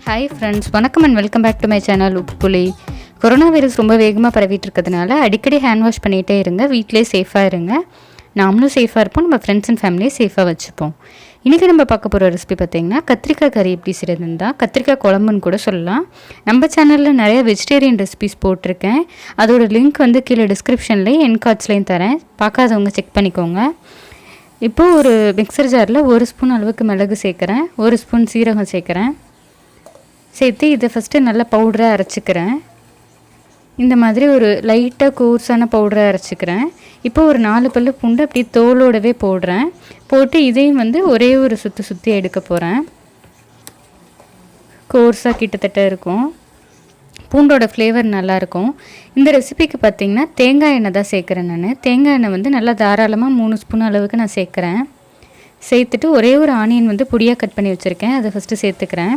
Hi friends, welcome and welcome back to my channel Puli. Corona virus ரொம்ப வேகமாக பரவிட்டு இருக்கிறதுனால அடிக்கடி ஹேண்ட் வாஷ் பண்ணிகிட்டே இருங்க, வீட்டிலே சேஃபாக இருங்க. நாமளும் சேஃபாக இருப்போம், நம்ம ஃப்ரெண்ட்ஸ் அண்ட் ஃபேமிலியை சேஃபாக வச்சுப்போம். இன்றைக்கி நம்ம பார்க்க போகிற ரெசிபி பார்த்திங்கன்னா கத்திரிக்காய் கறி எப்படி செய்கிறதுன்னு தான். கத்திரிக்காய் குழம்புன்னு கூட சொல்லலாம். நம்ம சேனலில் நிறைய வெஜிடேரியன் ரெசிபிஸ் போட்டிருக்கேன். அதோட லிங்க் வந்து கீழே டிஸ்கிரிப்ஷன்லேயும் என் கார்ட்ஸ்லேயும் தரேன், பார்க்காதவங்க செக் பண்ணிக்கோங்க. இப்போது ஒரு மிக்சர் ஜாரில் 1 ஸ்பூன் அளவுக்கு மிளகு சேர்க்குறேன், 1 ஸ்பூன் சீரகம் சேர்க்குறேன். சேர்த்து இதை ஃபஸ்ட்டு நல்லா பவுடராக அரைச்சிக்கிறேன். இந்த மாதிரி ஒரு லைட்டாக கோர்ஸான பவுடராக அரைச்சிக்கிறேன். இப்போ ஒரு 4 பல்லு பூண்டு அப்படியே தோலோடவே போடுறேன். போட்டு இதையும் வந்து ஒரே ஒரு சுற்றி எடுக்க போகிறேன். கோர்ஸாக கிட்டத்தட்ட இருக்கும், பூண்டோட ஃப்ளேவர் நல்லாயிருக்கும். இந்த ரெசிபிக்கு பார்த்திங்கன்னா தேங்காய் எண்ணெய் தான் சேர்க்குறேன் நான். தேங்காய் எண்ணெய் வந்து நல்லா தாராளமாக 3 ஸ்பூன் அளவுக்கு நான் சேர்க்குறேன். சேர்த்துட்டு ஒரே ஒரு ஆனியன் வந்து பொடியாக கட் பண்ணி வச்சுருக்கேன், அதை ஃபஸ்ட்டு சேர்த்துக்கிறேன்.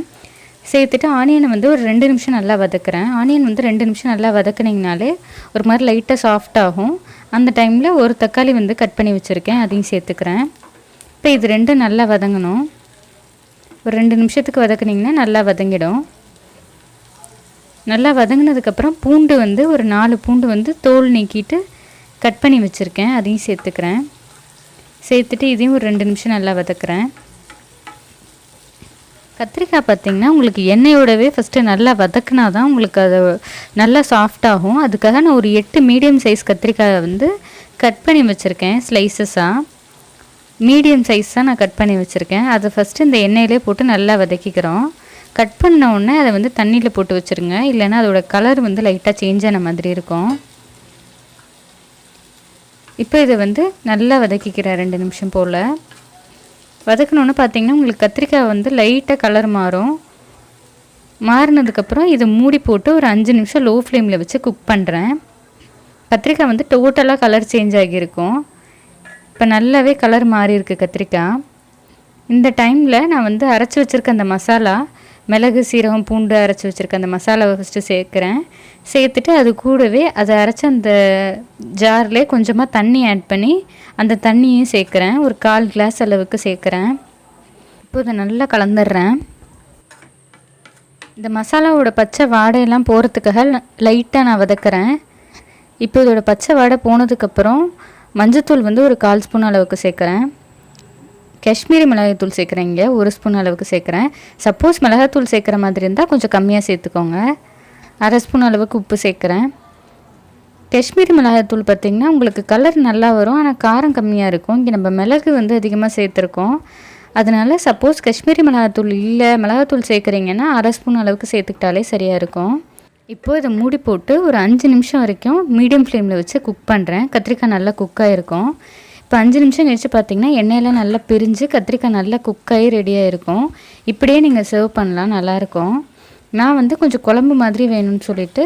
சேர்த்துட்டு ஆனியனை வந்து ஒரு 2 நிமிஷம் நல்லா வதக்குறேன். ஆனியன் வந்து 2 நிமிஷம் நல்லா வதக்குனிங்கனாலே ஒரு மாதிரி லைட்டாக சாஃப்டாகும். அந்த டைமில் ஒரு தக்காளி வந்து கட் பண்ணி வச்சுருக்கேன், அதையும் சேர்த்துக்கிறேன். இப்போ இது 2 நல்லா வதங்கணும். ஒரு 2 நிமிஷத்துக்கு வதக்குனிங்கன்னா நல்லா வதங்கிடும். நல்லா வதங்கினதுக்கப்புறம் பூண்டு வந்து ஒரு 4 பூண்டு வந்து தோல் நீக்கிட்டு கட் பண்ணி வச்சுருக்கேன், அதையும் சேர்த்துக்கிறேன். சேர்த்துட்டு இதையும் ஒரு 2 நிமிஷம் நல்லா வதக்குறேன். கத்திரிக்காய் பார்த்திங்கன்னா உங்களுக்கு எண்ணெயோடவே ஃபஸ்ட்டு நல்லா வதக்குனா தான் உங்களுக்கு அது நல்லா சாஃப்டாகும். அதுக்காக நான் ஒரு 8 மீடியம் சைஸ் கத்திரிக்காயை வந்து கட் பண்ணி வச்சுருக்கேன். ஸ்லைசஸாக மீடியம் சைஸ் தான் நான் கட் பண்ணி வச்சுருக்கேன். அதை ஃபஸ்ட்டு இந்த எண்ணெயிலே போட்டு நல்லா வதக்கிக்கிறோம். கட் பண்ண உடனே அதை வந்து தண்ணியில் போட்டு வச்சுருங்க, இல்லைன்னா அதோட கலர் வந்து லைட்டாக சேஞ்ச் ஆன மாதிரி இருக்கும். இப்போ இதை வந்து நல்லா வதக்கிக்கிறேன் 2 நிமிஷம் போல். வதக்கணுன்னு பார்த்திங்கன்னா உங்களுக்கு கத்திரிக்காய் வந்து லைட்டாக கலர் மாறும். மாறினதுக்கப்புறம் இதை மூடி போட்டு ஒரு 5 நிமிஷம் லோ ஃப்ளேமில் வச்சு குக் பண்ணுறேன். கத்திரிக்காய் வந்து டோட்டலாக கலர் சேஞ்ச் ஆகியிருக்கும். இப்போ நல்லாவே கலர் மாறி இருக்குது கத்திரிக்காய். இந்த டைமில் நான் வந்து அரைச்சி வச்சுருக்க அந்த மசாலா, மிளகு சீரகம் பூண்டு அரைச்சி வச்சுருக்க அந்த மசாலாவை ஃபஸ்ட்டு சேர்க்குறேன். சேர்த்துட்டு அது கூடவே அதை அரைச்ச அந்த ஜார்லேயே கொஞ்சமாக தண்ணி ஆட் பண்ணி அந்த தண்ணியும் சேர்க்குறேன். ஒரு 1/4 கிளாஸ் அளவுக்கு சேர்க்குறேன். இப்போ இதை நல்லா கலந்துடுறேன். இந்த மசாலாவோட பச்சை வாடையெல்லாம் போகிறதுக்காக லைட்டாக நான் வதக்குறேன். இப்போ இதோட பச்சை வாடை போனதுக்கப்புறம் மஞ்சத்தூள் வந்து ஒரு 1/4 ஸ்பூன் அளவுக்கு சேர்க்குறேன். காஷ்மீரி மிளகாய்த்தூள் சேர்க்குறேன், இங்கே 1 ஸ்பூன் அளவுக்கு சேர்க்குறேன். சப்போஸ் மிளகாத்தூள் சேர்க்குற மாதிரி இருந்தால் கொஞ்சம் கம்மியாக சேர்த்துக்கோங்க. 1/2 ஸ்பூன் அளவுக்கு உப்பு சேர்க்குறேன். காஷ்மீரி மிளகாய்த்தூள் பார்த்திங்கன்னா உங்களுக்கு கலர் நல்லா வரும், ஆனால் காரம் கம்மியாக இருக்கும். இங்கே நம்ம மிளகு வந்து அதிகமாக சேர்த்துருக்கோம். அதனால் சப்போஸ் காஷ்மீரி மிளகாய்த்தூள் இல்லை, மிளகாத்தூள் சேர்க்குறீங்கன்னா 1/2 ஸ்பூன் அளவுக்கு சேர்த்துக்கிட்டாலே சரியாக இருக்கும். இப்போது இதை மூடி போட்டு ஒரு 5 நிமிஷம் வரைக்கும் மீடியம் ஃப்ளேமில் வச்சு குக் பண்ணுறேன். கத்திரிக்காய் நல்லா குக்காக இருக்கும். இப்போ 5 நிமிஷம் கழிச்சு பார்த்திங்கன்னா எண்ணெயெல்லாம் நல்லா பிரிஞ்சு கத்திரிக்காய் நல்லா குக்காகி ரெடியாக இருக்கும். இப்படியே நீங்கள் சர்வ் பண்ணலாம், நல்லாயிருக்கும். நான் வந்து கொஞ்சம் குழம்பு மாதிரி வேணும்னு சொல்லிவிட்டு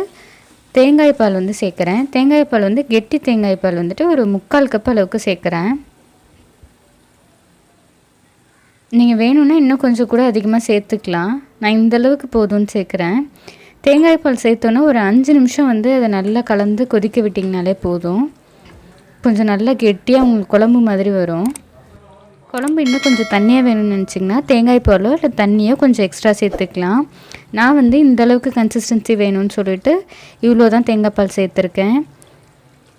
தேங்காய் பால் வந்து சேர்க்குறேன். தேங்காய் பால் வந்து கெட்டி தேங்காய் பால் வந்துட்டு ஒரு 3/4 கப் அளவுக்கு சேர்க்குறேன். நீங்கள் வேணும்னா இன்னும் கொஞ்சம் கூட அதிகமாக சேர்த்துக்கலாம். நான் இந்தளவுக்கு போதும்னு சேர்க்குறேன். தேங்காய் பால் சேர்த்தோன்னா ஒரு 5 நிமிஷம் வந்து அதை நல்லா கலந்து கொதிக்க விட்டிங்கனாலே போதும். கொஞ்சம் நல்லா கெட்டியாக உங்களுக்கு குழம்பு மாதிரி வரும். குழம்பு இன்னும் கொஞ்சம் தண்ணியாக வேணும்னு நினச்சிங்கன்னா தேங்காய் பாலோ இல்லை தண்ணியோ கொஞ்சம் எக்ஸ்ட்ரா சேர்த்துக்கலாம். நான் வந்து இந்தளவுக்கு கன்சிஸ்டன்சி வேணும்னு சொல்லிட்டு இவ்வளோ தான் தேங்காய் பால் சேர்த்துருக்கேன்.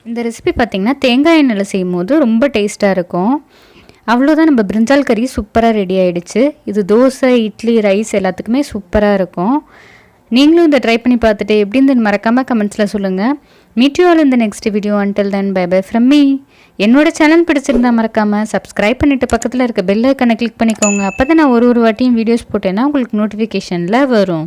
இந்த ரெசிபி பார்த்திங்கன்னா தேங்காய் எண்ணெயில் செய்யும் போது ரொம்ப டேஸ்ட்டாக இருக்கும். அவ்வளோதான், நம்ம பிரிஞ்சால் கறி சூப்பராக ரெடி ஆகிடுச்சு. இது தோசை, இட்லி, ரைஸ் எல்லாத்துக்குமே சூப்பராக இருக்கும். நீங்களும் இதை ட்ரை பண்ணி பார்த்துட்டு எப்படி இருந்துன்னு மறக்காமல் கமெண்ட்ஸில் சொல்லுங்கள். Meet you all in the next video. Until then bye bye from me. என்னோட சேனல் பிடிச்சிருந்தா மறக்காமல் சப்ஸ்கிரைப் பண்ணிவிட்டு பக்கத்தில் இருக்க பெல் ஐக்கனை கிளிக் பண்ணிக்கோங்க. அப்போ தான் நான் ஒரு வாட்டியும் வீடியோஸ் போட்டேன்னா உங்களுக்கு நோட்டிஃபிகேஷனில் வரும்.